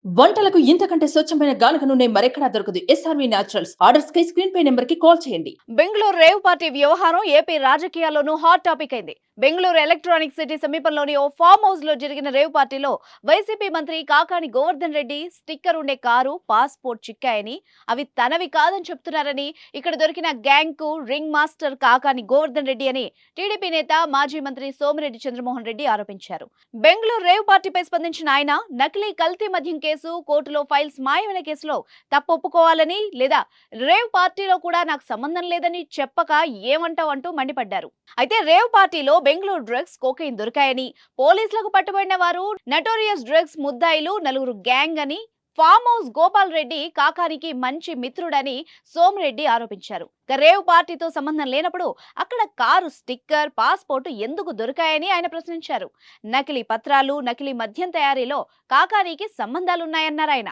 వంటలకు ఇంతకంటే స్వచ్ఛమైన గానుగ నూనె మరెక్కడా దొరకదు. SRV naturals. ఆర్డర్స్ కై స్క్రీన్ పై నెంబర్ కి కాల్ చేయండి. బెంగళూరు రేవ్ పార్టీ వ్యవహారం ఏపీ రాజకీయాల్లోనూ హాట్ టాపిక్ అయింది. బెంగళూరు ఎలక్ట్రానిక్ సిటీ సమీపంలోని ఓ ఫామ్ హౌస్ లో జరిగిన రేవ్ పార్టీలో వైసీపీ మంత్రి కాకాని గోవర్ధన్ రెడ్డి స్టిక్కర్ ఉండే కారు, పాస్పోర్ట్ చిక్కాయని, అవి తనవి కాదని చెప్తున్నారని, ఇక్కడ దొరికిన గ్యాంగ్ కు రింగ్ మాస్టర్ కాకాని గోవర్ధన్ రెడ్డి అని టీడీపీ నేత మాజీ మంత్రి సోమిరెడ్డి చంద్రమోహన్ రెడ్డి ఆరోపించారు. బెంగళూరు రేవ్ పార్టీపై స్పందించిన ఆయన, నకిలీ కల్తీ మద్యం కేసు, కోర్టులో ఫైల్స్ మాయమైన కేసులో తప్పు ఒప్పుకోవాలని, లేదా రేవ్ పార్టీలో కూడా నాకు సంబంధం లేదని చెప్పక ఏమంటావు అంటూ మండిపడ్డారు. అయితే రేవ్ పార్టీలో బెంగళూరు డ్రగ్స్, కోకైన్ దొరికాయని, పోలీసులకు పట్టుబడిన వారు నటోరియస్ డ్రగ్స్ ముద్దాయిలు, నలుగురు గ్యాంగ్ అని, ఫామ్ హౌస్ గోపాల్ రెడ్డి కాకానికి మంచి మిత్రుడని సోమిరెడ్డి ఆరోపించారు. రేవ్ పార్టీతో సంబంధం లేనప్పుడు అక్కడ కారు స్టిక్కర్, పాస్పోర్టు ఎందుకు దొరికాయని ఆయన ప్రశ్నించారు. నకిలీ పత్రాలు, నకిలీ మద్యం తయారీలో కాకానికి సంబంధాలున్నాయన్నారు ఆయన.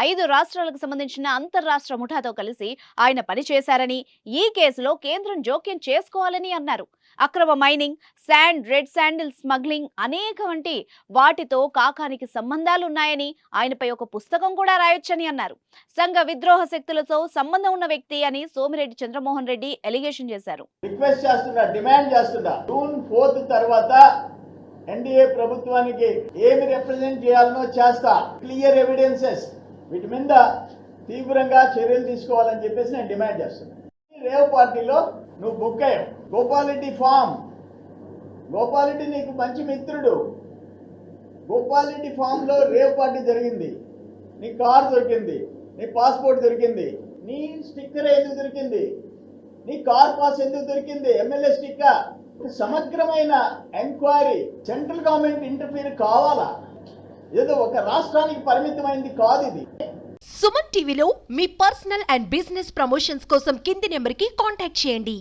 5 రాష్ట్రాలకు సంబంధించిన అంతర్రాష్ట్ర ముఠాతో కలిసి ఆయన పనిచేశారని, ఈ కేసులో కేంద్రం జోక్యం చేసుకోవాలని అన్నారు. అక్రమ mining, sand, red sandal smuggling అనేక వంటి వాటితో కాకానికి సంబంధాలున్నాయని, ఆయనపై ఒక పుస్తకం కూడా రాయొచ్చని అన్నారు. సంఘ విద్రోహ శక్తులతో సంబంధం ఉన్న వ్యక్తి అని సోమిరెడ్డి చంద్రమోహన్ రెడ్డి ఎలిగేషన్ చేశారు. రిక్వెస్ట్ చేస్తున్నా, డిమాండ్ చేస్తున్నా, జూన్ 4 తర్వాత ఎన్డీఏ ప్రభుత్వానికి ఏమి రిప్రజెంట్ చేయాలనో చేస్తా. క్లియర్ ఎవిడెన్సెస్, వీటి మీద తీవ్రంగా చర్యలు తీసుకోవాలని చెప్పేసి నేను డిమాండ్ చేస్తున్నా. రేవ్ పార్టీలో నువ్వు బుక్ అయ్యావు. గోపాలరెడ్డి ఫామ్, గోపాలరెడ్డి నీకు మంచి మిత్రుడు. గోపాలరెడ్డి ఫామ్ లో రేవ్ పార్టీ జరిగింది. నీ కార్ దొరికింది, నీ పాస్పోర్ట్ దొరికింది, నీ స్టిక్కర్ ఎందుకు దొరికింది, నీ కార్ పాస్ ఎందుకు దొరికింది, ఎమ్మెల్యే స్టిక్కర్. సమగ్రమైన ఎంక్వైరీ, సెంట్రల్ గవర్నమెంట్ ఇంటర్ఫీర్ కావాలా? ఏదో ఒక రాష్ట్రానికి పరిమితమైంది కాదు ఇది. సుమన్ టీవీలో మీ పర్సనల్ అండ్ బిజినెస్ ప్రమోషన్స్ కోసం కింది నెంబర్కి కాంటాక్ట్ చేయండి.